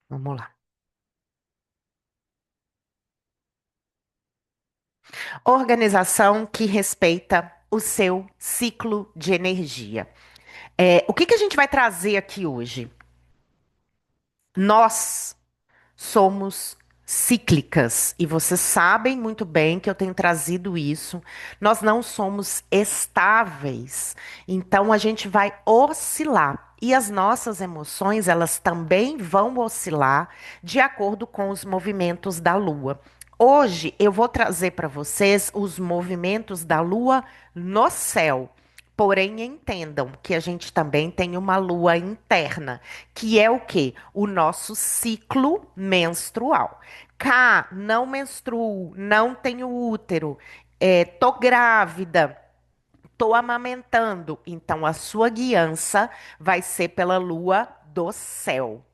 Vamos lá. Organização que respeita o seu ciclo de energia. O que que a gente vai trazer aqui hoje? Nós somos cíclicas e vocês sabem muito bem que eu tenho trazido isso. Nós não somos estáveis, então a gente vai oscilar. E as nossas emoções, elas também vão oscilar de acordo com os movimentos da Lua. Hoje eu vou trazer para vocês os movimentos da Lua no céu. Porém, entendam que a gente também tem uma lua interna, que é o quê? O nosso ciclo menstrual. Cá, não menstruo, não tenho útero, tô grávida, tô amamentando. Então, a sua guiança vai ser pela lua do céu.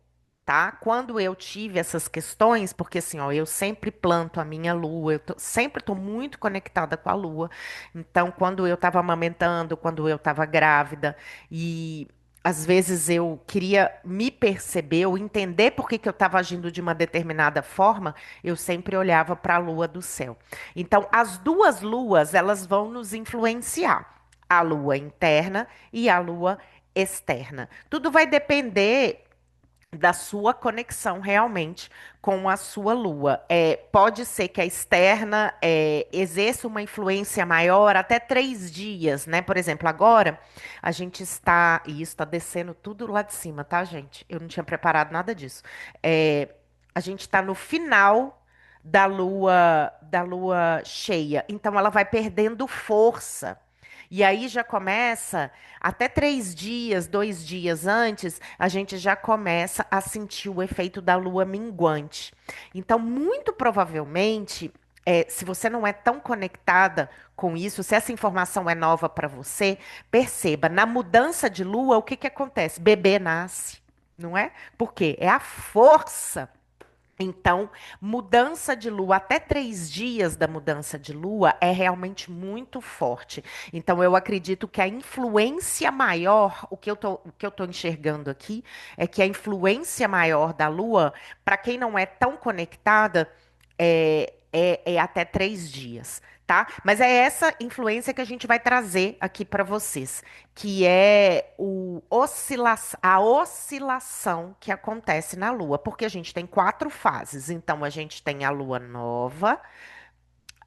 Tá? Quando eu tive essas questões, porque assim, ó, eu sempre planto a minha lua, sempre estou muito conectada com a lua. Então, quando eu estava amamentando, quando eu estava grávida, e às vezes eu queria me perceber ou entender por que que eu estava agindo de uma determinada forma, eu sempre olhava para a lua do céu. Então, as duas luas, elas vão nos influenciar. A lua interna e a lua externa. Tudo vai depender da sua conexão realmente com a sua lua. Pode ser que a externa exerça uma influência maior até 3 dias, né? Por exemplo, agora a gente está, e isso está descendo tudo lá de cima, tá, gente? Eu não tinha preparado nada disso. É, a gente está no final da lua cheia, então ela vai perdendo força. E aí já começa, até 3 dias, 2 dias antes, a gente já começa a sentir o efeito da lua minguante. Então, muito provavelmente, se você não é tão conectada com isso, se essa informação é nova para você, perceba, na mudança de lua, o que que acontece? Bebê nasce, não é? Porque é a força. Então, mudança de lua, até 3 dias da mudança de lua é realmente muito forte. Então, eu acredito que a influência maior, o que eu tô enxergando aqui, é que a influência maior da lua, para quem não é tão conectada, é até 3 dias, tá? Mas é essa influência que a gente vai trazer aqui para vocês, que é a oscilação que acontece na Lua, porque a gente tem 4 fases. Então, a gente tem a Lua nova,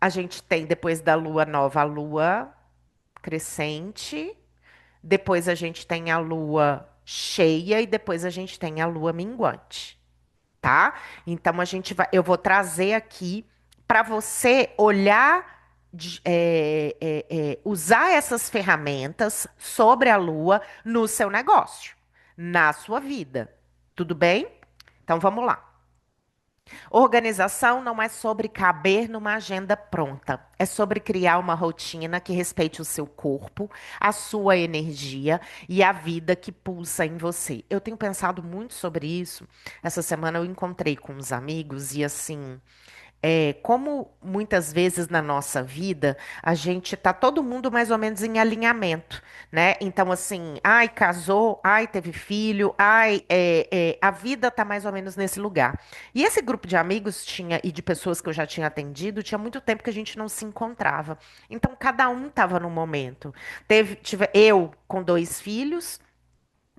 a gente tem depois da Lua nova a Lua crescente, depois a gente tem a Lua cheia e depois a gente tem a Lua minguante, tá? Então eu vou trazer aqui para você olhar, usar essas ferramentas sobre a Lua no seu negócio, na sua vida. Tudo bem? Então vamos lá. Organização não é sobre caber numa agenda pronta. É sobre criar uma rotina que respeite o seu corpo, a sua energia e a vida que pulsa em você. Eu tenho pensado muito sobre isso. Essa semana eu encontrei com uns amigos e assim. Como muitas vezes na nossa vida a gente tá todo mundo mais ou menos em alinhamento, né? Então, assim, ai, casou, ai, teve filho, ai, a vida tá mais ou menos nesse lugar. E esse grupo de amigos tinha, e de pessoas que eu já tinha atendido, tinha muito tempo que a gente não se encontrava. Então, cada um tava no momento. Eu com 2 filhos.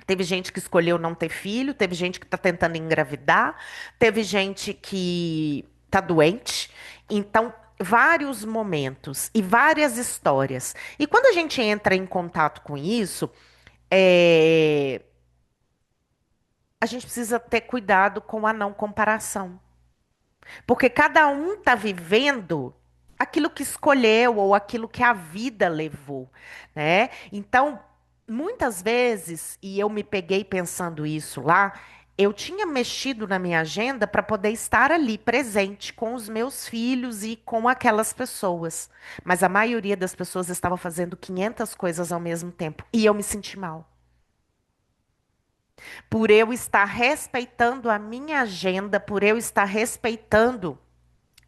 Teve gente que escolheu não ter filho, teve gente que está tentando engravidar, teve gente que está doente. Então, vários momentos e várias histórias. E quando a gente entra em contato com isso, é, a gente precisa ter cuidado com a não comparação. Porque cada um está vivendo aquilo que escolheu ou aquilo que a vida levou, né? Então, muitas vezes, e eu me peguei pensando isso lá, eu tinha mexido na minha agenda para poder estar ali presente com os meus filhos e com aquelas pessoas. Mas a maioria das pessoas estava fazendo 500 coisas ao mesmo tempo e eu me senti mal. Por eu estar respeitando a minha agenda, por eu estar respeitando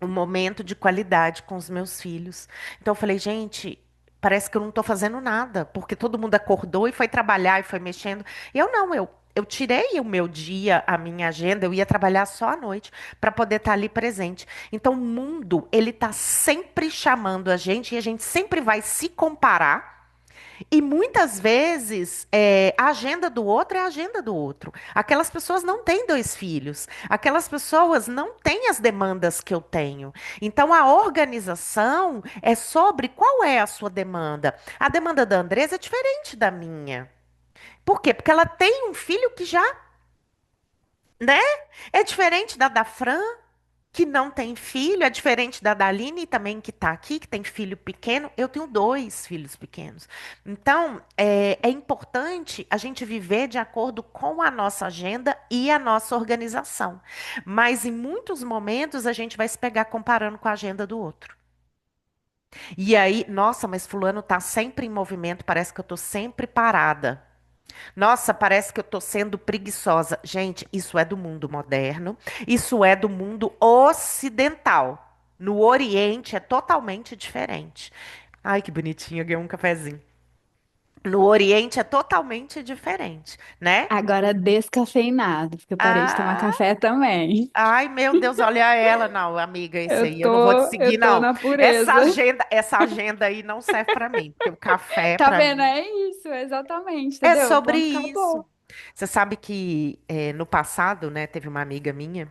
um momento de qualidade com os meus filhos. Então eu falei, gente, parece que eu não estou fazendo nada, porque todo mundo acordou e foi trabalhar e foi mexendo. Eu não, eu. eu tirei o meu dia, a minha agenda, eu ia trabalhar só à noite para poder estar ali presente. Então, o mundo, ele tá sempre chamando a gente e a gente sempre vai se comparar. E muitas vezes a agenda do outro é a agenda do outro. Aquelas pessoas não têm dois filhos. Aquelas pessoas não têm as demandas que eu tenho. Então a organização é sobre qual é a sua demanda. A demanda da Andresa é diferente da minha. Por quê? Porque ela tem um filho que já, né? É diferente da Fran, que não tem filho, é diferente da Daline também que está aqui, que tem filho pequeno. Eu tenho dois filhos pequenos. Então, é importante a gente viver de acordo com a nossa agenda e a nossa organização. Mas em muitos momentos a gente vai se pegar comparando com a agenda do outro. E aí, nossa, mas fulano está sempre em movimento, parece que eu estou sempre parada. Nossa, parece que eu estou sendo preguiçosa. Gente, isso é do mundo moderno, isso é do mundo ocidental. No Oriente é totalmente diferente. Ai, que bonitinho, eu ganhei um cafezinho. No Oriente é totalmente diferente, né? Agora descafeinado, porque eu parei de tomar Ah, café também. ai, meu Deus, olha ela. Não, amiga, esse aí eu não vou te Eu seguir, tô não. na pureza. Essa agenda aí não serve para mim, porque o café, Tá para vendo? mim, É isso, exatamente, é entendeu? sobre Ponto, isso. acabou. Você sabe que no passado, né, teve uma amiga minha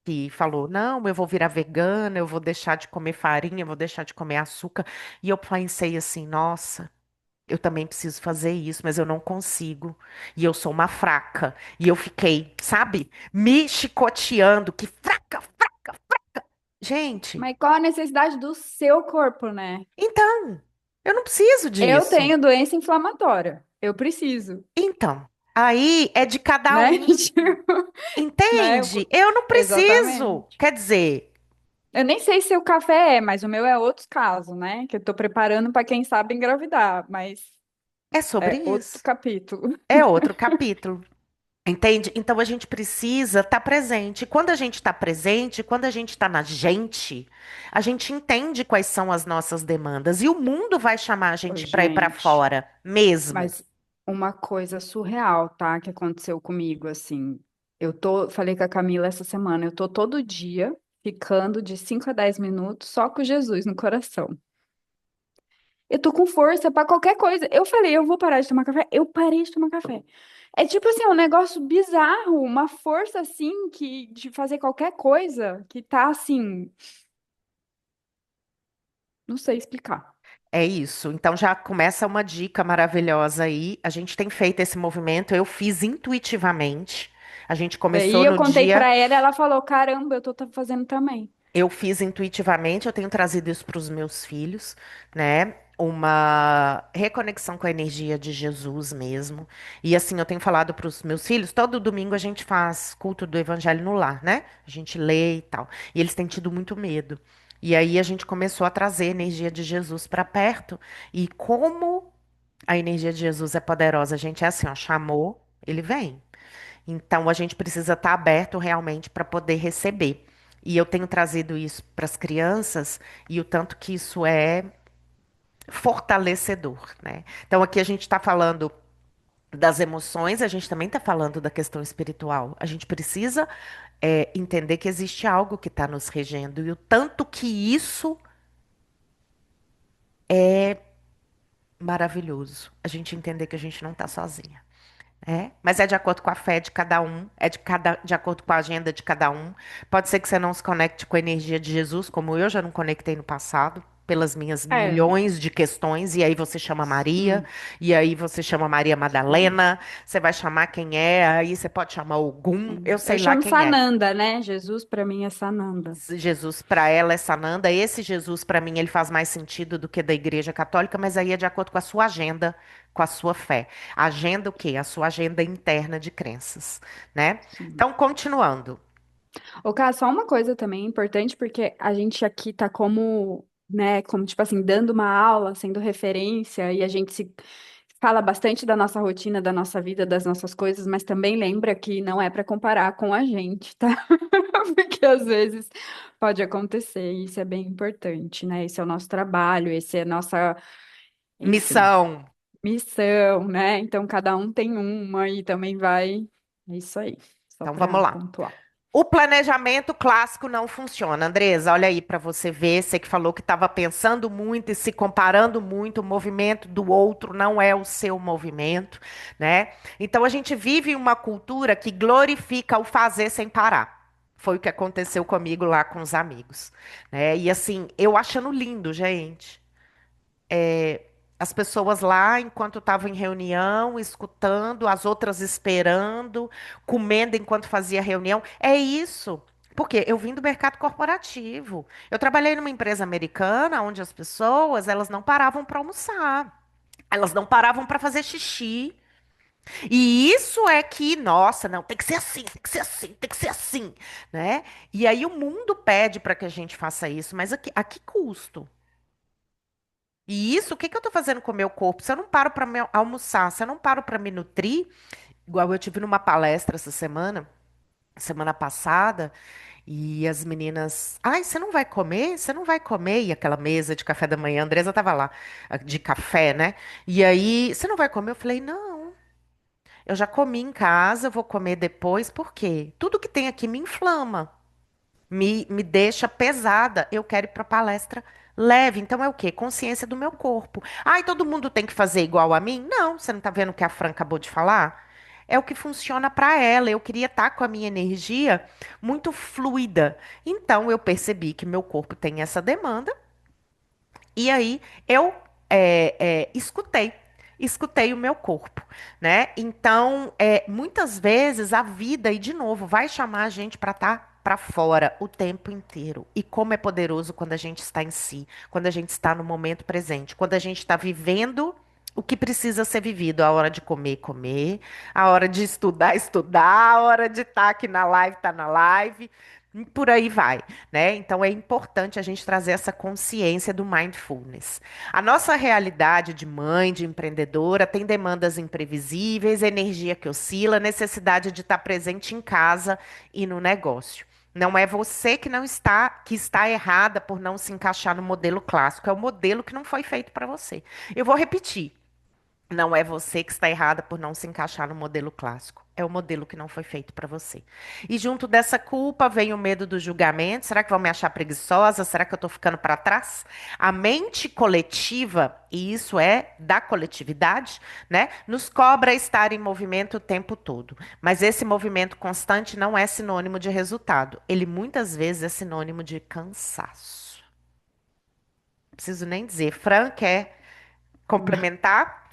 que falou: Não, eu vou virar vegana, eu vou deixar de comer farinha, eu vou deixar de comer açúcar. E eu pensei assim: Nossa, eu também preciso fazer isso, mas eu não consigo. E eu sou uma fraca. E eu fiquei, sabe, me chicoteando, que fraca, fraca. Gente, Mas qual a necessidade do seu corpo, né? então, eu não preciso Eu disso. tenho doença inflamatória. Eu preciso, Então, aí é de cada né? um, Tipo, né? entende? Eu não preciso. Exatamente. Quer dizer, Eu nem sei se o café é, mas o meu é outros casos, né? Que eu tô preparando para quem sabe engravidar, mas é sobre é outro isso. capítulo. É outro capítulo. Entende? Então a gente precisa estar presente. Quando a gente está presente, quando a gente está na gente, a gente entende quais são as nossas demandas. E o mundo vai chamar a Ô, gente para ir para gente, fora mesmo. mas uma coisa surreal, tá? Que aconteceu comigo, assim. Falei com a Camila essa semana, eu tô todo dia ficando de 5 a 10 minutos só com Jesus no coração. Eu tô com força pra qualquer coisa. Eu falei, eu vou parar de tomar café. Eu parei de tomar café. É tipo assim, um negócio bizarro, uma força assim que de fazer qualquer coisa que tá assim, não sei explicar. É isso. Então já começa uma dica maravilhosa aí. A gente tem feito esse movimento, eu fiz intuitivamente. A gente Daí começou eu no contei dia. pra ela, ela falou: "Caramba, eu tô fazendo também". Eu fiz intuitivamente, eu tenho trazido isso para os meus filhos, né? Uma reconexão com a energia de Jesus mesmo. E assim, eu tenho falado para os meus filhos, todo domingo a gente faz culto do evangelho no lar, né? A gente lê e tal. E eles têm tido muito medo. E aí a gente começou a trazer a energia de Jesus para perto. E como a energia de Jesus é poderosa, a gente é assim, ó, chamou, ele vem. Então, a gente precisa estar aberto realmente para poder receber. E eu tenho trazido isso para as crianças e o tanto que isso é fortalecedor, né? Então, aqui a gente está falando das emoções, a gente também está falando da questão espiritual. A gente precisa entender que existe algo que está nos regendo e o tanto que isso é maravilhoso. A gente entender que a gente não está sozinha. É, mas é de acordo com a fé de cada um, de acordo com a agenda de cada um. Pode ser que você não se conecte com a energia de Jesus, como eu já não conectei no passado, pelas minhas É, milhões de questões, e aí você chama Maria, sim, e aí você chama Maria sim, Madalena, você vai chamar quem é, aí você pode chamar Ogum, eu sim. Eu sei lá chamo quem é. Sananda, né? Jesus pra mim é Sananda. Jesus para ela é Sananda, esse Jesus para mim ele faz mais sentido do que da Igreja Católica, mas aí é de acordo com a sua agenda, com a sua fé. Agenda o quê? A sua agenda interna de crenças, né? Sim. Então, continuando. Ô, Cá, só uma coisa também importante, porque a gente aqui tá como, né, como tipo assim, dando uma aula, sendo referência, e a gente se fala bastante da nossa rotina, da nossa vida, das nossas coisas, mas também lembra que não é para comparar com a gente, tá? Porque às vezes pode acontecer, e isso é bem importante, né? Esse é o nosso trabalho, esse é a nossa, enfim, Missão. missão, né? Então cada um tem uma e também vai. É isso aí, só Então vamos para lá. pontuar. O planejamento clássico não funciona. Andresa, olha aí para você ver. Você que falou que estava pensando muito e se comparando muito, o movimento do outro não é o seu movimento, né? Então a gente vive uma cultura que glorifica o fazer sem parar. Foi o que aconteceu comigo lá com os amigos, né? E assim, eu achando lindo, gente. As pessoas lá, enquanto estavam em reunião, escutando, as outras esperando, comendo enquanto fazia reunião. É isso. Porque eu vim do mercado corporativo. Eu trabalhei numa empresa americana onde as pessoas, elas não paravam para almoçar. Elas não paravam para fazer xixi. E isso é que, nossa, não, tem que ser assim, tem que ser assim, tem que ser assim, né? E aí o mundo pede para que a gente faça isso, mas a que custo? E isso, o que que eu tô fazendo com o meu corpo? Se eu não paro para almoçar, se eu não paro para me nutrir, igual eu tive numa palestra essa semana, semana passada, e as meninas, ai, você não vai comer? Você não vai comer? E aquela mesa de café da manhã, a Andresa tava lá, de café, né? E aí, você não vai comer? Eu falei, não, eu já comi em casa, eu vou comer depois, por quê? Tudo que tem aqui me inflama. Me deixa pesada. Eu quero ir para palestra leve. Então é o quê? Consciência do meu corpo. Ai, todo mundo tem que fazer igual a mim? Não, você não tá vendo o que a Fran acabou de falar? É o que funciona para ela. Eu queria estar com a minha energia muito fluida. Então eu percebi que meu corpo tem essa demanda e aí eu escutei o meu corpo, né? Então, muitas vezes a vida, e de novo, vai chamar a gente para estar para fora o tempo inteiro. E como é poderoso quando a gente está em si, quando a gente está no momento presente, quando a gente está vivendo o que precisa ser vivido, a hora de comer, comer, a hora de estudar, estudar, a hora de estar aqui na live, estar na live. E por aí vai, né? Então é importante a gente trazer essa consciência do mindfulness. A nossa realidade de mãe, de empreendedora, tem demandas imprevisíveis, energia que oscila, necessidade de estar presente em casa e no negócio. Não é você que está errada por não se encaixar no modelo clássico, é o modelo que não foi feito para você. Eu vou repetir. Não é você que está errada por não se encaixar no modelo clássico. É o modelo que não foi feito para você. E junto dessa culpa vem o medo do julgamento. Será que vão me achar preguiçosa? Será que eu estou ficando para trás? A mente coletiva, e isso é da coletividade, né? Nos cobra estar em movimento o tempo todo. Mas esse movimento constante não é sinônimo de resultado. Ele muitas vezes é sinônimo de cansaço. Não preciso nem dizer. Fran quer Não, complementar?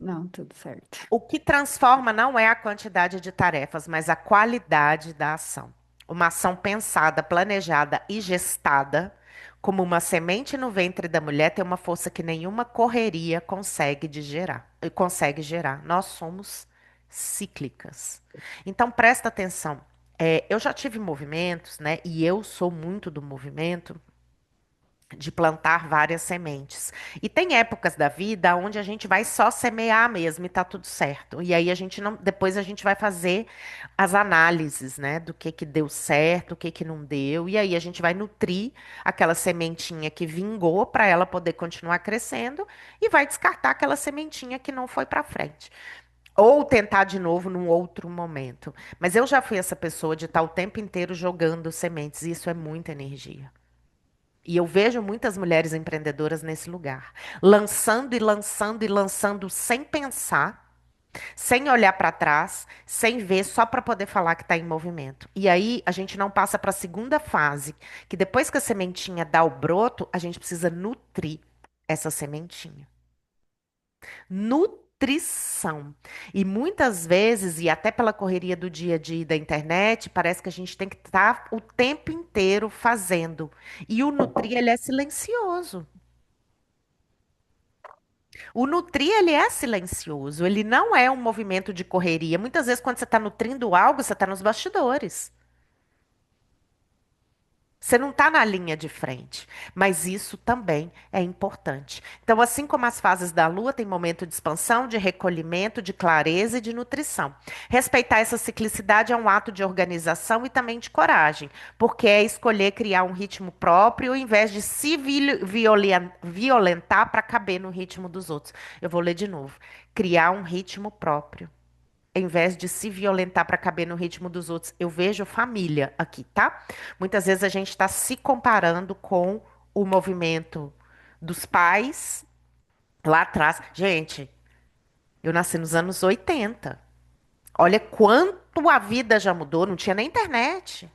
não, tudo certo. O que transforma não é a quantidade de tarefas, mas a qualidade da ação. Uma ação pensada, planejada e gestada, como uma semente no ventre da mulher, tem uma força que nenhuma correria consegue gerar. Nós somos cíclicas. Então presta atenção. Eu já tive movimentos, né? E eu sou muito do movimento de plantar várias sementes. E tem épocas da vida onde a gente vai só semear mesmo e tá tudo certo. E aí a gente não, depois a gente vai fazer as análises, né, do que deu certo, o que que não deu, e aí a gente vai nutrir aquela sementinha que vingou para ela poder continuar crescendo e vai descartar aquela sementinha que não foi para frente. Ou tentar de novo num outro momento. Mas eu já fui essa pessoa de estar o tempo inteiro jogando sementes, e isso é muita energia. E eu vejo muitas mulheres empreendedoras nesse lugar, lançando e lançando e lançando sem pensar, sem olhar para trás, sem ver, só para poder falar que está em movimento. E aí a gente não passa para a segunda fase, que depois que a sementinha dá o broto, a gente precisa nutrir essa sementinha. Nutrição. E muitas vezes, e até pela correria do dia a dia e da internet, parece que a gente tem que estar o tempo inteiro fazendo. E o nutrir, ele é silencioso. O nutrir, ele é silencioso. Ele não é um movimento de correria. Muitas vezes, quando você está nutrindo algo, você está nos bastidores. Você não está na linha de frente, mas isso também é importante. Então, assim como as fases da lua têm momento de expansão, de recolhimento, de clareza e de nutrição. Respeitar essa ciclicidade é um ato de organização e também de coragem, porque é escolher criar um ritmo próprio, ao invés de se violentar para caber no ritmo dos outros. Eu vou ler de novo. Criar um ritmo próprio em vez de se violentar para caber no ritmo dos outros. Eu vejo família aqui, tá? Muitas vezes a gente está se comparando com o movimento dos pais lá atrás. Gente, eu nasci nos anos 80. Olha quanto a vida já mudou. Não tinha nem internet.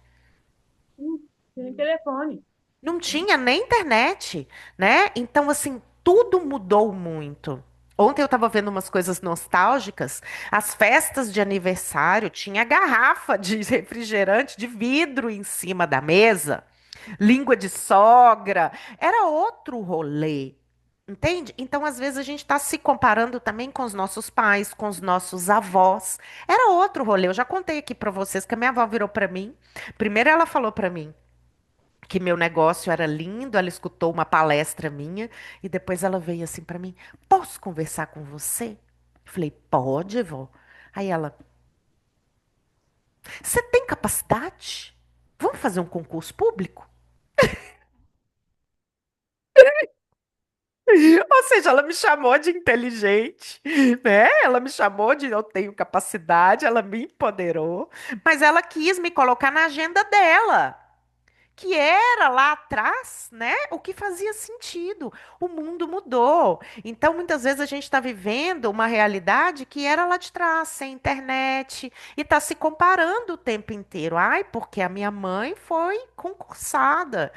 Tem telefone. Não tinha nem internet, né? Então, assim, tudo mudou muito. Ontem eu estava vendo umas coisas nostálgicas. As festas de aniversário tinha garrafa de refrigerante de vidro em cima da mesa, língua de sogra. Era outro rolê. Entende? Então, às vezes, a gente está se comparando também com os nossos pais, com os nossos avós. Era outro rolê. Eu já contei aqui para vocês que a minha avó virou para mim. Primeiro, ela falou para mim que meu negócio era lindo, ela escutou uma palestra minha e depois ela veio assim para mim: "Posso conversar com você?" Eu falei: "Pode, vó." Aí ela: "Você tem capacidade? Vamos fazer um concurso público?" Ou seja, ela me chamou de inteligente, né? Ela me chamou de eu tenho capacidade, ela me empoderou, mas ela quis me colocar na agenda dela. Que era lá atrás, né? O que fazia sentido. O mundo mudou. Então, muitas vezes a gente está vivendo uma realidade que era lá de trás, sem internet, e está se comparando o tempo inteiro. Ai, porque a minha mãe foi concursada.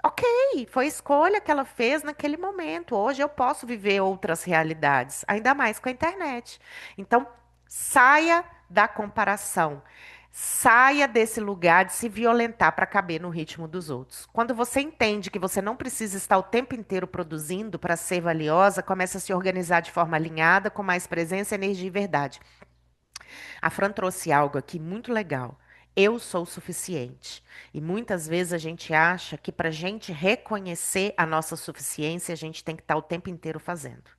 Ok, foi a escolha que ela fez naquele momento. Hoje eu posso viver outras realidades, ainda mais com a internet. Então, saia da comparação. Saia desse lugar de se violentar para caber no ritmo dos outros. Quando você entende que você não precisa estar o tempo inteiro produzindo para ser valiosa, começa a se organizar de forma alinhada, com mais presença, energia e verdade. A Fran trouxe algo aqui muito legal. Eu sou o suficiente. E muitas vezes a gente acha que para a gente reconhecer a nossa suficiência, a gente tem que estar o tempo inteiro fazendo.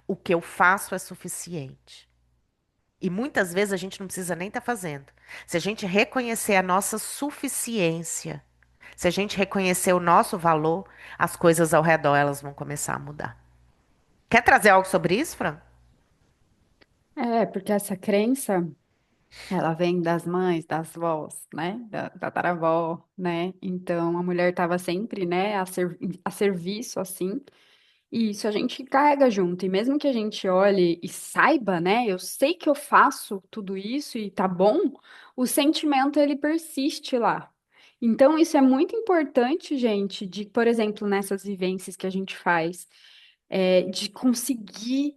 O que eu faço é suficiente. E muitas vezes a gente não precisa nem estar fazendo. Se a gente reconhecer a nossa suficiência, se a gente reconhecer o nosso valor, as coisas ao redor elas vão começar a mudar. Quer trazer algo sobre isso, Fran? É, porque essa crença, ela vem das mães, das vós, né? Da tataravó, né? Então, a mulher estava sempre, né, a serviço, assim. E isso a gente carrega junto. E mesmo que a gente olhe e saiba, né? Eu sei que eu faço tudo isso e tá bom, o sentimento ele persiste lá. Então, isso é muito importante, gente, de, por exemplo, nessas vivências que a gente faz, de conseguir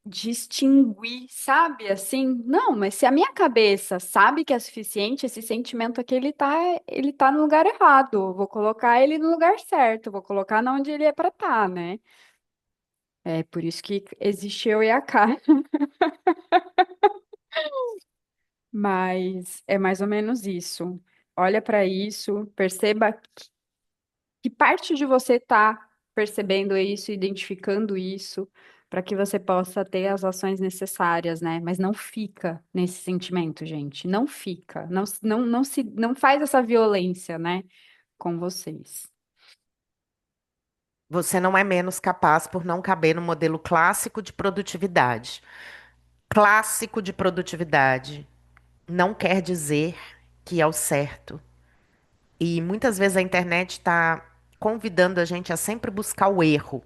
distinguir, sabe? Assim, não, mas se a minha cabeça sabe que é suficiente, esse sentimento aqui, ele tá no lugar errado. Eu vou colocar ele no lugar certo, eu vou colocar na onde ele é para estar, né? É por isso que existe eu e a K. Mas é mais ou menos isso. Olha para isso, perceba que parte de você está percebendo isso, identificando isso, para que você possa ter as ações necessárias, né? Mas não fica nesse sentimento, gente. Não fica. Não faz essa violência, né? Com vocês. Você não é menos capaz por não caber no modelo clássico de produtividade. Clássico de produtividade não quer dizer que é o certo. E muitas vezes a internet está convidando a gente a sempre buscar o erro.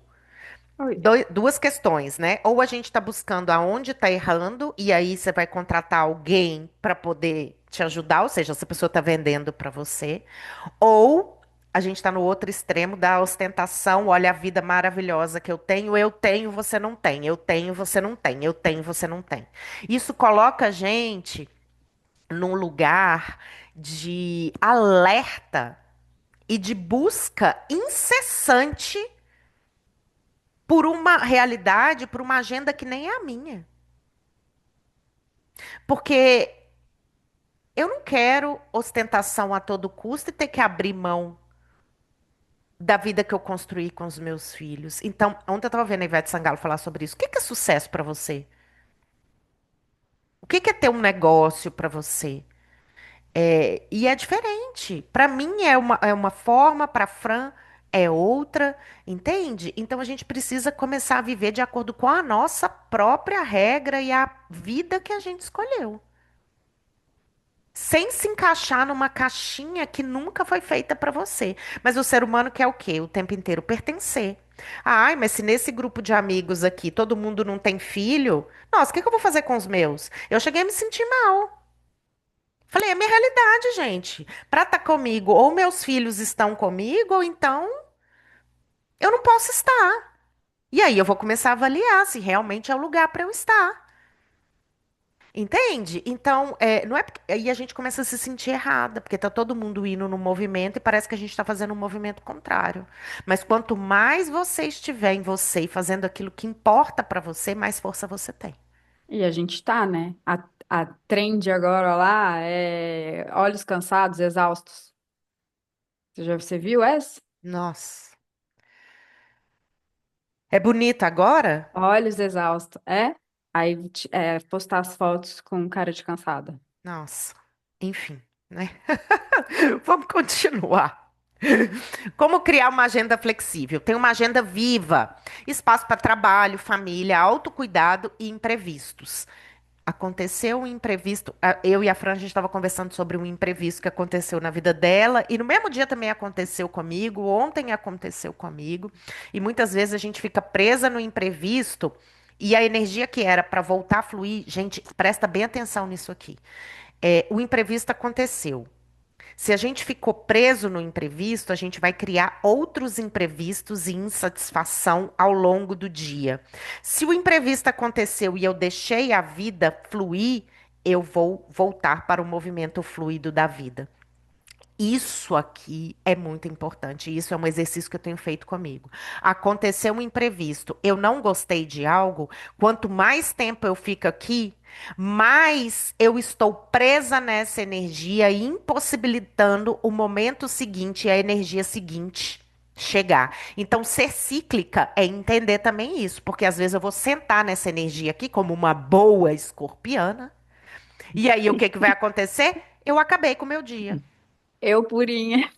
Oi. Duas questões, né? Ou a gente está buscando aonde está errando, e aí você vai contratar alguém para poder te ajudar, ou seja, essa pessoa está vendendo para você. Ou a gente está no outro extremo da ostentação, olha a vida maravilhosa que eu tenho, você não tem, eu tenho, você não tem, eu tenho, você não tem. Isso coloca a gente num lugar de alerta e de busca incessante por uma realidade, por uma agenda que nem é a minha. Porque eu não quero ostentação a todo custo e ter que abrir mão da vida que eu construí com os meus filhos. Então, ontem eu tava vendo a Ivete Sangalo falar sobre isso. O que que é sucesso pra você? O que que é ter um negócio pra você? E é diferente. Pra mim é uma forma, pra Fran é outra, entende? Então a gente precisa começar a viver de acordo com a nossa própria regra e a vida que a gente escolheu. Sem se encaixar numa caixinha que nunca foi feita pra você. Mas o ser humano quer o quê? O tempo inteiro pertencer. Ai, mas se nesse grupo de amigos aqui todo mundo não tem filho, nossa, o que que eu vou fazer com os meus? Eu cheguei a me sentir mal. Falei, é minha realidade, gente. Pra estar comigo, ou meus filhos estão comigo, ou então eu não posso estar. E aí eu vou começar a avaliar se realmente é o lugar para eu estar. Entende? Então, não é porque... aí a gente começa a se sentir errada, porque tá todo mundo indo no movimento e parece que a gente está fazendo um movimento contrário. Mas quanto mais você estiver em você e fazendo aquilo que importa para você, mais força você tem. E a gente tá, né? A trend agora lá é olhos cansados, exaustos. Você viu essa? Nossa. É bonito agora? Olhos exaustos. É? Aí postar as fotos com cara de cansada. Nossa. Enfim, né? Vamos continuar. Como criar uma agenda flexível? Tem uma agenda viva, espaço para trabalho, família, autocuidado e imprevistos. Aconteceu um imprevisto. Eu e a Fran, a gente estava conversando sobre um imprevisto que aconteceu na vida dela, e no mesmo dia também aconteceu comigo, ontem aconteceu comigo, e muitas vezes a gente fica presa no imprevisto, e a energia que era para voltar a fluir, gente, presta bem atenção nisso aqui. O imprevisto aconteceu. Se a gente ficou preso no imprevisto, a gente vai criar outros imprevistos e insatisfação ao longo do dia. Se o imprevisto aconteceu e eu deixei a vida fluir, eu vou voltar para o movimento fluido da vida. Isso aqui é muito importante. Isso é um exercício que eu tenho feito comigo. Aconteceu um imprevisto, eu não gostei de algo. Quanto mais tempo eu fico aqui, mais eu estou presa nessa energia e impossibilitando o momento seguinte e a energia seguinte chegar. Então, ser cíclica é entender também isso, porque às vezes eu vou sentar nessa energia aqui como uma boa escorpiana, e aí o que que vai acontecer? Eu acabei com o meu dia, Eu, purinha,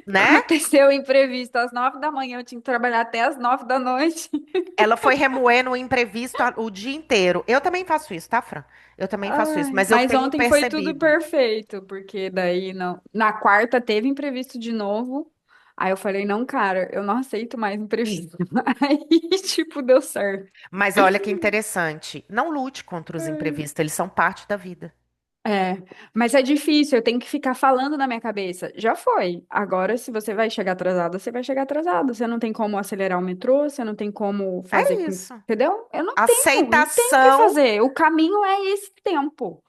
né? aconteceu o imprevisto às 9 da manhã, eu tinha que trabalhar até às 9 da noite. Ela foi remoendo o imprevisto o dia inteiro. Eu também faço isso, tá, Fran? Eu também faço isso, Ai, mas eu mas tenho ontem foi tudo percebido. perfeito, porque daí não, na quarta teve imprevisto de novo. Aí eu falei, não, cara, eu não aceito mais imprevisto. Aí, tipo, deu certo. Mas olha que interessante. Não lute contra os imprevistos, eles são parte da vida. É, mas é difícil, eu tenho que ficar falando na minha cabeça. Já foi. Agora, se você vai chegar atrasado, você vai chegar atrasado. Você não tem como acelerar o metrô, você não tem como É fazer com. isso. Entendeu? Eu não tenho o que Aceitação fazer. O caminho é esse tempo.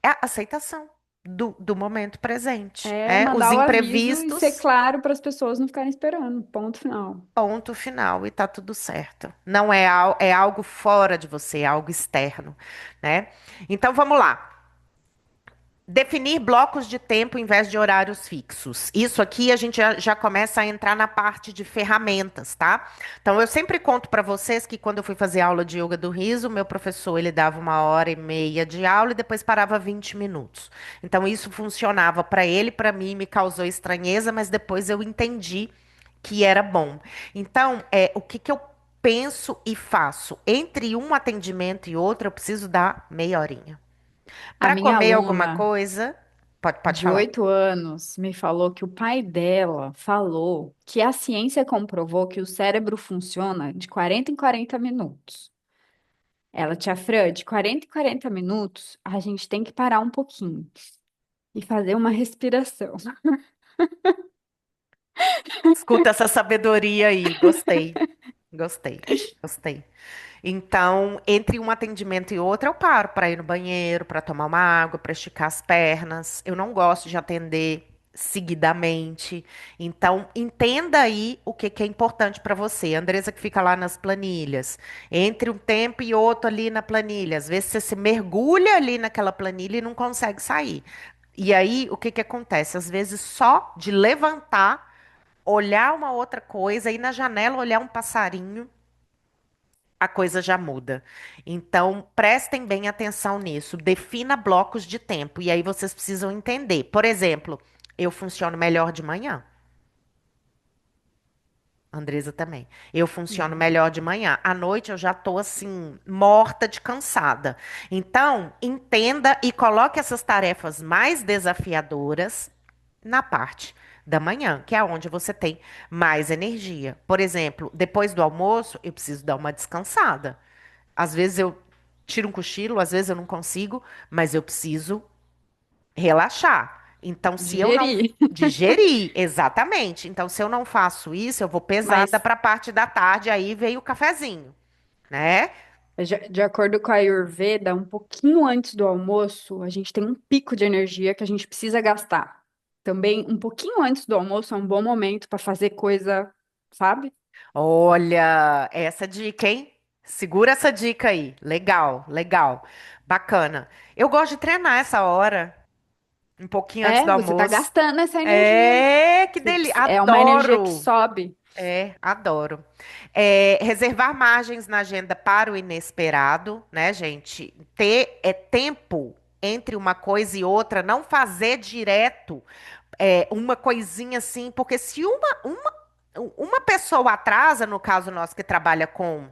é a aceitação do momento presente. É É, os mandar o aviso e ser imprevistos, claro para as pessoas não ficarem esperando. Ponto final. ponto final, e tá tudo certo. Não é, é algo fora de você, é algo externo, né? Então vamos lá. Definir blocos de tempo em vez de horários fixos. Isso aqui a gente já começa a entrar na parte de ferramentas, tá? Então eu sempre conto para vocês que quando eu fui fazer aula de yoga do riso, meu professor ele dava 1 hora e meia de aula e depois parava 20 minutos. Então isso funcionava para ele, para mim me causou estranheza, mas depois eu entendi que era bom. Então, o que que eu penso e faço? Entre um atendimento e outro, eu preciso dar meia horinha. A Para minha comer alguma aluna coisa, pode de falar. 8 anos me falou que o pai dela falou que a ciência comprovou que o cérebro funciona de 40 em 40 minutos. Ela, tia Fran, de 40 em 40 minutos, a gente tem que parar um pouquinho e fazer uma respiração. Escuta essa sabedoria aí, gostei, gostei, gostei. Então, entre um atendimento e outro, eu paro para ir no banheiro, para tomar uma água, para esticar as pernas. Eu não gosto de atender seguidamente. Então, entenda aí o que que é importante para você. A Andresa que fica lá nas planilhas. Entre um tempo e outro ali na planilha. Às vezes você se mergulha ali naquela planilha e não consegue sair. E aí, o que que acontece? Às vezes, só de levantar, olhar uma outra coisa, ir na janela, olhar um passarinho, a coisa já muda. Então, prestem bem atenção nisso. Defina blocos de tempo. E aí vocês precisam entender. Por exemplo, eu funciono melhor de manhã. Andresa também. Eu funciono Uhum. melhor de manhã. À noite eu já tô assim, morta de cansada. Então, entenda e coloque essas tarefas mais desafiadoras na parte da manhã, que é onde você tem mais energia. Por exemplo, depois do almoço, eu preciso dar uma descansada. Às vezes eu tiro um cochilo, às vezes eu não consigo, mas eu preciso relaxar. Então, se eu não Digerir. digerir, exatamente. Então, se eu não faço isso, eu vou pesada Mas para a parte da tarde, aí veio o cafezinho, né? de acordo com a Ayurveda, um pouquinho antes do almoço, a gente tem um pico de energia que a gente precisa gastar. Também, um pouquinho antes do almoço é um bom momento para fazer coisa, sabe? Olha, essa dica, hein? Segura essa dica aí. Legal, legal. Bacana. Eu gosto de treinar essa hora, um pouquinho antes do É, você tá almoço. gastando essa energia. É, que delícia. É uma energia que Adoro. sobe. É, adoro. Reservar margens na agenda para o inesperado, né, gente? Ter tempo entre uma coisa e outra, não fazer direto uma coisinha assim, porque se uma pessoa atrasa, no caso nosso que trabalha com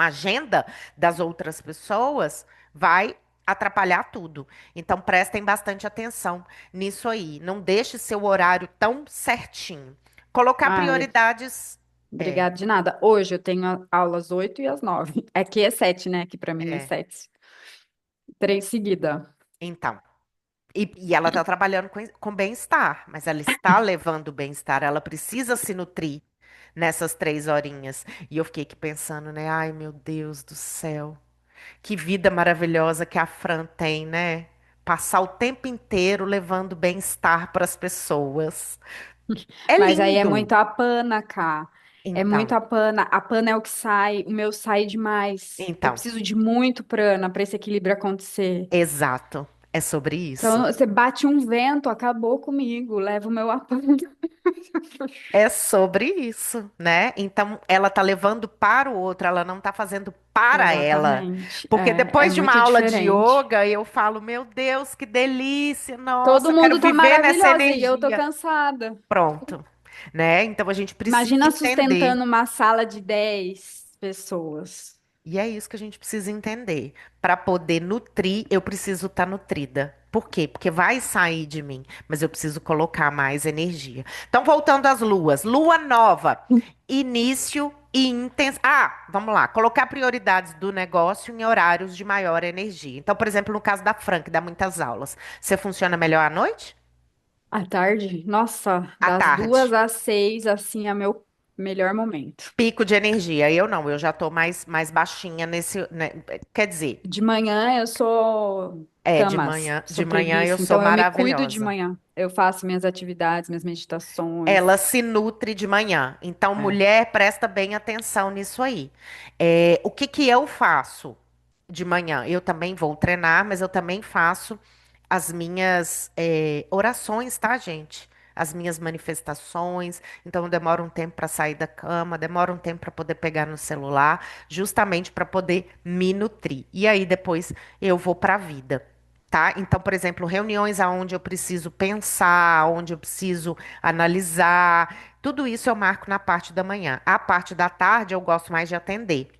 a agenda das outras pessoas, vai atrapalhar tudo. Então prestem bastante atenção nisso aí. Não deixe seu horário tão certinho. Colocar Ah, prioridades. É, obrigada de nada. Hoje eu tenho aulas 8 e às 9. Aqui é 7, né? Aqui pra mim é é. 7. Três seguida. Então. E ela está trabalhando com bem-estar, mas ela está levando bem-estar. Ela precisa se nutrir nessas 3 horinhas. E eu fiquei aqui pensando, né? Ai, meu Deus do céu. Que vida maravilhosa que a Fran tem, né? Passar o tempo inteiro levando bem-estar para as pessoas. É Mas aí é lindo. muito a pana, cá. É muito Então, a pana. A pana é o que sai. O meu sai demais. Eu então, preciso de muito prana para esse equilíbrio acontecer. exato. É sobre Então, isso. você bate um vento, acabou comigo. Leva o meu apana. É sobre isso, né? Então, ela tá levando para o outro, ela não tá fazendo para ela. Exatamente. Porque É depois de uma muito aula de diferente. yoga, eu falo, meu Deus, que delícia, Todo nossa, quero mundo tá viver nessa maravilhosa e eu tô energia. cansada. Pronto, né? Então a gente precisa Imagina entender. sustentando uma sala de 10 pessoas. E é isso que a gente precisa entender. Para poder nutrir, eu preciso estar nutrida. Por quê? Porque vai sair de mim, mas eu preciso colocar mais energia. Então, voltando às luas. Lua nova, início e intenção. Ah, vamos lá. Colocar prioridades do negócio em horários de maior energia. Então, por exemplo, no caso da Fran, que dá muitas aulas, você funciona melhor à noite? À tarde, nossa, À das tarde. 2 às 6, assim, é meu melhor momento. Pico de energia. Eu não, eu já tô mais baixinha nesse, né? Quer dizer, De manhã eu sou de camas, manhã, de sou manhã eu preguiça, sou então eu me cuido de maravilhosa. manhã. Eu faço minhas atividades, minhas Ela meditações. se nutre de manhã. Então, É. mulher, presta bem atenção nisso aí. O que que eu faço de manhã? Eu também vou treinar, mas eu também faço as minhas orações, tá, gente? As minhas manifestações. Então, demora um tempo para sair da cama, demora um tempo para poder pegar no celular, justamente para poder me nutrir. E aí, depois, eu vou para a vida. Tá? Então, por exemplo, reuniões aonde eu preciso pensar, onde eu preciso analisar, tudo isso eu marco na parte da manhã. A parte da tarde eu gosto mais de atender,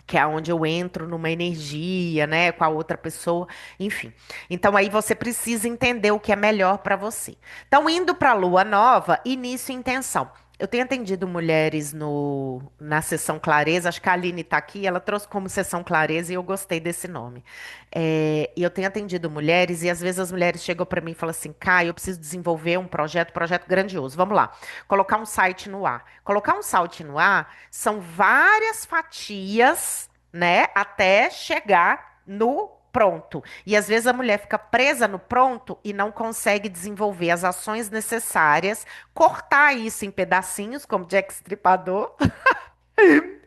que é onde eu entro numa energia, né, com a outra pessoa, enfim. Então aí você precisa entender o que é melhor para você. Então, indo para a lua nova, início e intenção. Eu tenho atendido mulheres na sessão Clareza, acho que a Aline está aqui, ela trouxe como sessão Clareza e eu gostei desse nome. E eu tenho atendido mulheres e às vezes as mulheres chegam para mim e falam assim, Kai, eu preciso desenvolver um projeto grandioso. Vamos lá, colocar um site no ar. Colocar um site no ar são várias fatias, né, até chegar no pronto. E às vezes a mulher fica presa no pronto e não consegue desenvolver as ações necessárias, cortar isso em pedacinhos, como Jack Stripador,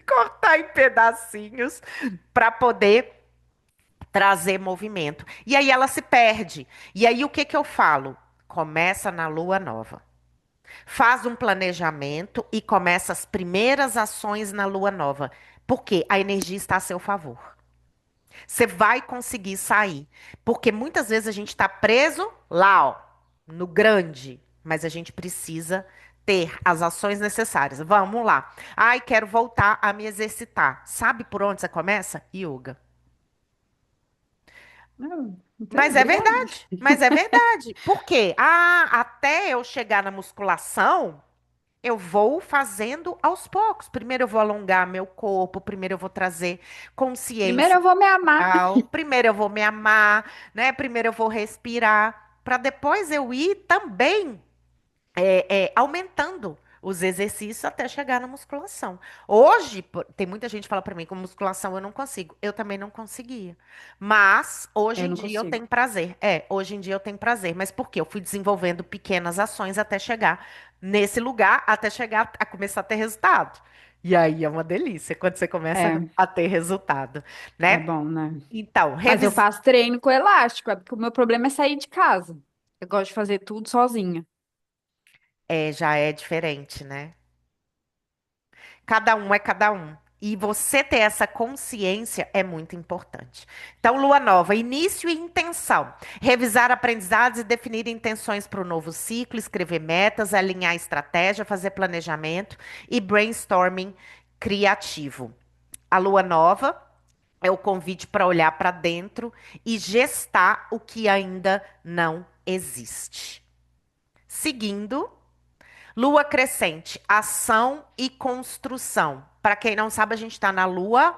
cortar em pedacinhos para poder trazer movimento. E aí ela se perde. E aí o que que eu falo? Começa na lua nova. Faz um planejamento e começa as primeiras ações na lua nova. Porque a energia está a seu favor. Você vai conseguir sair. Porque muitas vezes a gente está preso lá, ó, no grande. Mas a gente precisa ter as ações necessárias. Vamos lá. Ai, quero voltar a me exercitar. Sabe por onde você começa? Yoga. Então, Mas é obrigada. verdade. Mas é verdade. Por quê? Ah, até eu chegar na musculação. Eu vou fazendo aos poucos. Primeiro eu vou alongar meu corpo, primeiro eu vou trazer Primeiro consciência eu vou me amar. corporal, primeiro eu vou me amar, né? Primeiro eu vou respirar, para depois eu ir também aumentando os exercícios até chegar na musculação. Hoje, tem muita gente que fala para mim que com musculação eu não consigo. Eu também não conseguia. Mas hoje Eu em não dia eu consigo. tenho prazer. Hoje em dia eu tenho prazer. Mas por quê? Eu fui desenvolvendo pequenas ações até chegar nesse lugar, até chegar a começar a ter resultado. E aí é uma delícia quando você começa É, a ter resultado, é né? bom, né? Então, Mas eu faço treino com elástico, é porque o meu problema é sair de casa. Eu gosto de fazer tudo sozinha. já é diferente, né? Cada um é cada um. E você ter essa consciência é muito importante. Então, lua nova, início e intenção. Revisar aprendizados e definir intenções para o novo ciclo, escrever metas, alinhar estratégia, fazer planejamento e brainstorming criativo. A lua nova é o convite para olhar para dentro e gestar o que ainda não existe. Seguindo, lua crescente, ação e construção. Para quem não sabe, a gente está na lua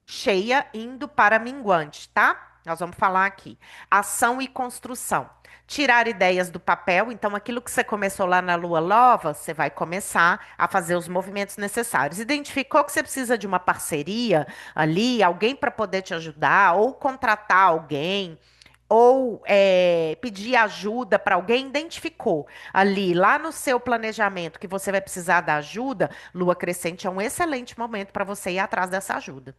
cheia indo para minguante, tá? Nós vamos falar aqui. Ação e construção. Tirar ideias do papel. Então, aquilo que você começou lá na lua nova, você vai começar a fazer os movimentos necessários. Identificou que você precisa de uma parceria ali, alguém para poder te ajudar, ou contratar alguém ou pedir ajuda para alguém, identificou ali, lá no seu planejamento, que você vai precisar da ajuda, lua crescente é um excelente momento para você ir atrás dessa ajuda.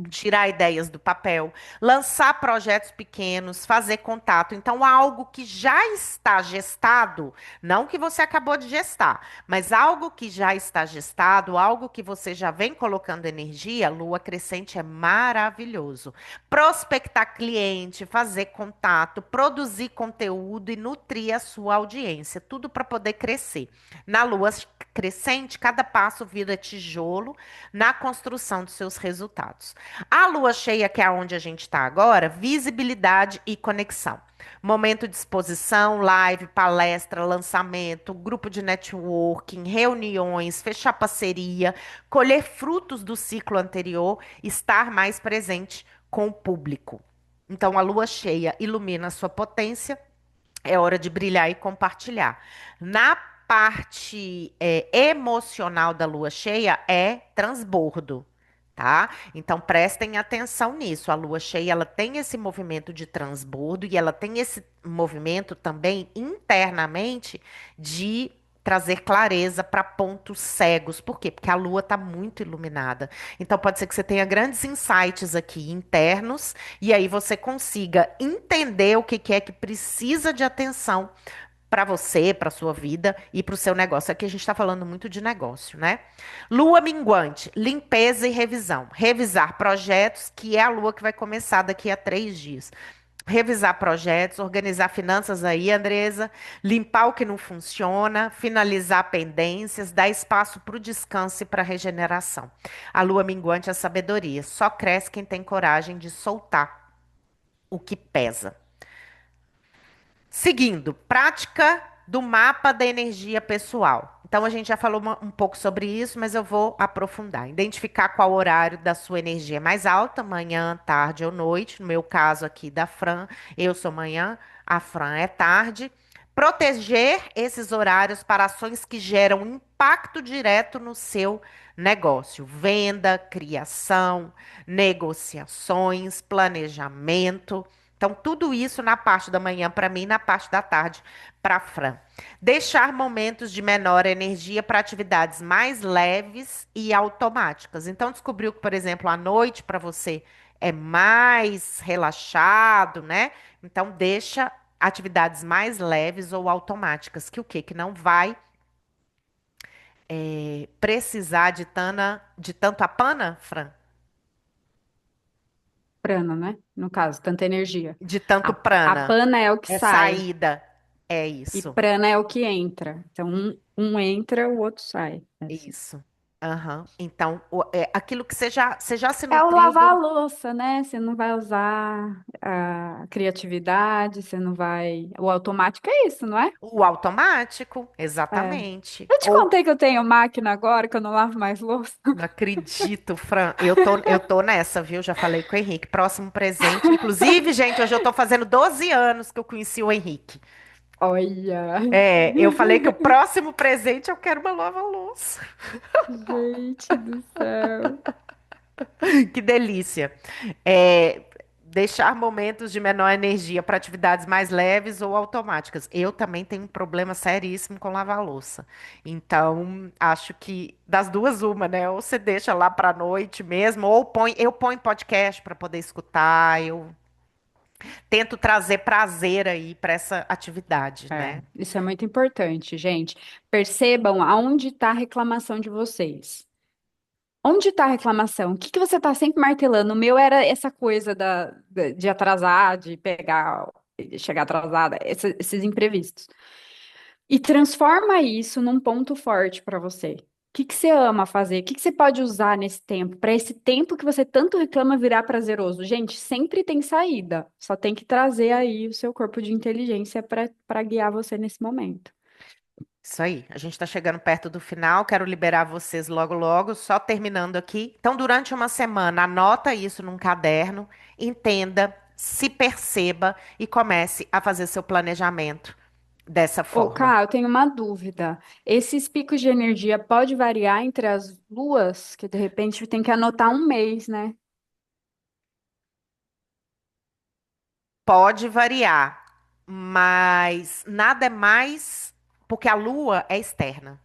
Tirar ideias do papel, lançar projetos pequenos, fazer contato. Então, algo que já está gestado, não que você acabou de gestar, mas algo que já está gestado, algo que você já vem colocando energia, lua crescente é maravilhoso. Prospectar cliente, fazer contato, produzir conteúdo e nutrir a sua audiência, tudo para poder crescer. Na lua crescente, cada passo vira tijolo na construção dos seus resultados. A lua cheia, que é onde a gente está agora, visibilidade e conexão. Momento de exposição, live, palestra, lançamento, grupo de networking, reuniões, fechar parceria, colher frutos do ciclo anterior, estar mais presente com o público. Então, a lua cheia ilumina a sua potência, é hora de brilhar e compartilhar. Na parte emocional da lua cheia é transbordo, tá? Então prestem atenção nisso. A lua cheia, ela tem esse movimento de transbordo e ela tem esse movimento também internamente de trazer clareza para pontos cegos. Por quê? Porque a lua está muito iluminada. Então pode ser que você tenha grandes insights aqui internos e aí você consiga entender o que que é que precisa de atenção para você, para sua vida e para o seu negócio. Aqui a gente está falando muito de negócio, né? Lua minguante, limpeza e revisão. Revisar projetos, que é a lua que vai começar daqui a 3 dias. Revisar projetos, organizar finanças aí, Andresa, limpar o que não funciona, finalizar pendências, dar espaço para o descanso e para a regeneração. A lua minguante é a sabedoria. Só cresce quem tem coragem de soltar o que pesa. Seguindo, prática do mapa da energia pessoal. Então, a gente já falou um pouco sobre isso, mas eu vou aprofundar. Identificar qual horário da sua energia é mais alta, manhã, tarde ou noite. No meu caso aqui da Fran, eu sou manhã, a Fran é tarde. Proteger esses horários para ações que geram impacto direto no seu negócio. Venda, criação, negociações, planejamento. Então, tudo isso na parte da manhã para mim, na parte da tarde para a Fran. Deixar momentos de menor energia para atividades mais leves e automáticas. Então, descobriu que, por exemplo, à noite para você é mais relaxado, né? Então, deixa atividades mais leves ou automáticas, que o quê? Que não vai precisar de tanto a pana, Fran? Prana, né? No caso, tanta energia. De tanto A prana. pana é o que É sai saída. É e isso. prana é o que entra. Então, um entra, o outro sai. É assim. Isso. Aham. Então, aquilo que você já se É o nutriu lavar a do. louça, né? Você não vai usar a criatividade, você não vai. O automático é isso, não é? O automático, É. exatamente. Eu te Ou contei que eu tenho máquina agora, que eu não lavo mais louça. não acredito, Fran. Eu tô nessa, viu? Já falei com o Henrique. Próximo presente. Inclusive, gente, hoje eu tô fazendo 12 anos que eu conheci o Henrique. Olha, É, eu falei que o próximo presente eu quero uma nova louça. gente do céu. Que delícia. É, deixar momentos de menor energia para atividades mais leves ou automáticas. Eu também tenho um problema seríssimo com lavar louça. Então, acho que das duas, uma, né? Ou você deixa lá para noite mesmo, ou eu ponho podcast para poder escutar. Eu tento trazer prazer aí para essa atividade, É, né? isso é muito importante, gente. Percebam aonde está a reclamação de vocês. Onde está a reclamação? O que que você está sempre martelando? O meu era essa coisa de atrasar, de pegar, de chegar atrasada, esses imprevistos. E transforma isso num ponto forte para você. O que que você ama fazer? O que que você pode usar nesse tempo? Para esse tempo que você tanto reclama virar prazeroso. Gente, sempre tem saída. Só tem que trazer aí o seu corpo de inteligência para guiar você nesse momento. Isso aí, a gente está chegando perto do final, quero liberar vocês logo logo, só terminando aqui. Então, durante uma semana, anota isso num caderno, entenda, se perceba e comece a fazer seu planejamento dessa Ô, forma. Cá, eu tenho uma dúvida. Esses picos de energia pode variar entre as luas, que de repente tem que anotar um mês, né? Pode variar, mas nada é mais porque a lua é externa.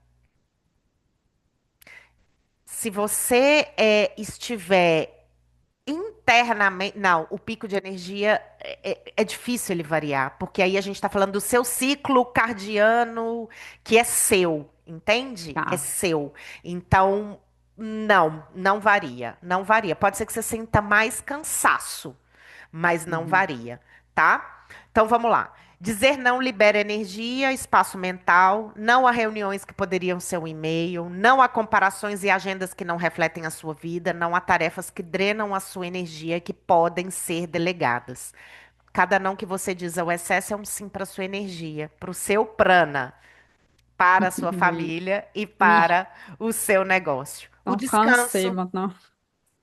Se você estiver internamente. Não, o pico de energia é difícil ele variar, porque aí a gente está falando do seu ciclo cardiano, que é seu, entende? É Tá. seu. Então, não varia. Não varia. Pode ser que você sinta mais cansaço, mas não Uhum. varia, tá? Então vamos lá. Dizer não libera energia, espaço mental, não a reuniões que poderiam ser um e-mail, não a comparações e agendas que não refletem a sua vida, não a tarefas que drenam a sua energia que podem ser delegadas. Cada não que você diz ao excesso é um sim para a sua energia, para o seu prana, para a sua Ih, família e ih, para o seu negócio. O não cansei, descanso mas não.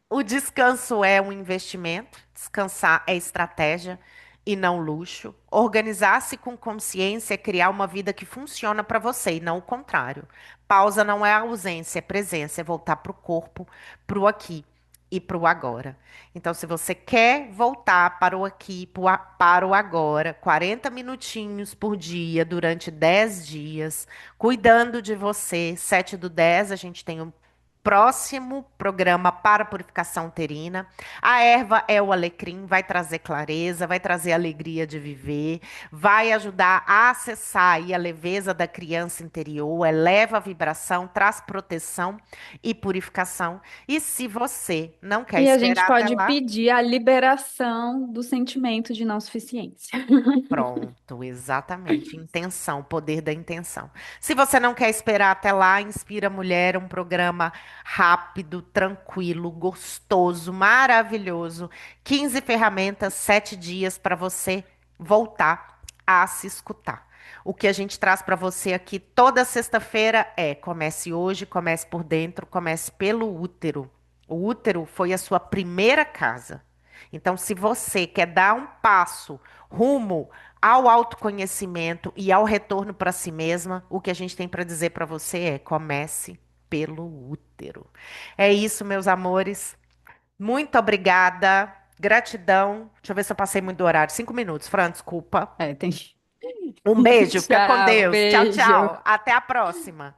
o descanso é um investimento, descansar é estratégia e não luxo. Organizar-se com consciência é criar uma vida que funciona para você e não o contrário. Pausa não é ausência, é presença, é voltar para o corpo, para o aqui e para o agora. Então, se você quer voltar para o aqui, para o agora, 40 minutinhos por dia, durante 10 dias, cuidando de você, 7 do 10, a gente tem um próximo programa para purificação uterina. A erva é o alecrim, vai trazer clareza, vai trazer alegria de viver, vai ajudar a acessar aí a leveza da criança interior, eleva a vibração, traz proteção e purificação. E se você não quer E a gente esperar até pode lá, pedir a liberação do sentimento de não suficiência. pronto, exatamente. Intenção, poder da intenção. Se você não quer esperar até lá, Inspira Mulher, é um programa rápido, tranquilo, gostoso, maravilhoso. 15 ferramentas, 7 dias para você voltar a se escutar. O que a gente traz para você aqui toda sexta-feira é: comece hoje, comece por dentro, comece pelo útero. O útero foi a sua primeira casa. Então, se você quer dar um passo rumo ao autoconhecimento e ao retorno para si mesma, o que a gente tem para dizer para você é: comece pelo útero. É isso, meus amores. Muito obrigada. Gratidão. Deixa eu ver se eu passei muito do horário. 5 minutos, Fran, desculpa. É, tem. Um beijo. Fica com Tchau, Deus. Tchau, beijo. tchau. Até a próxima.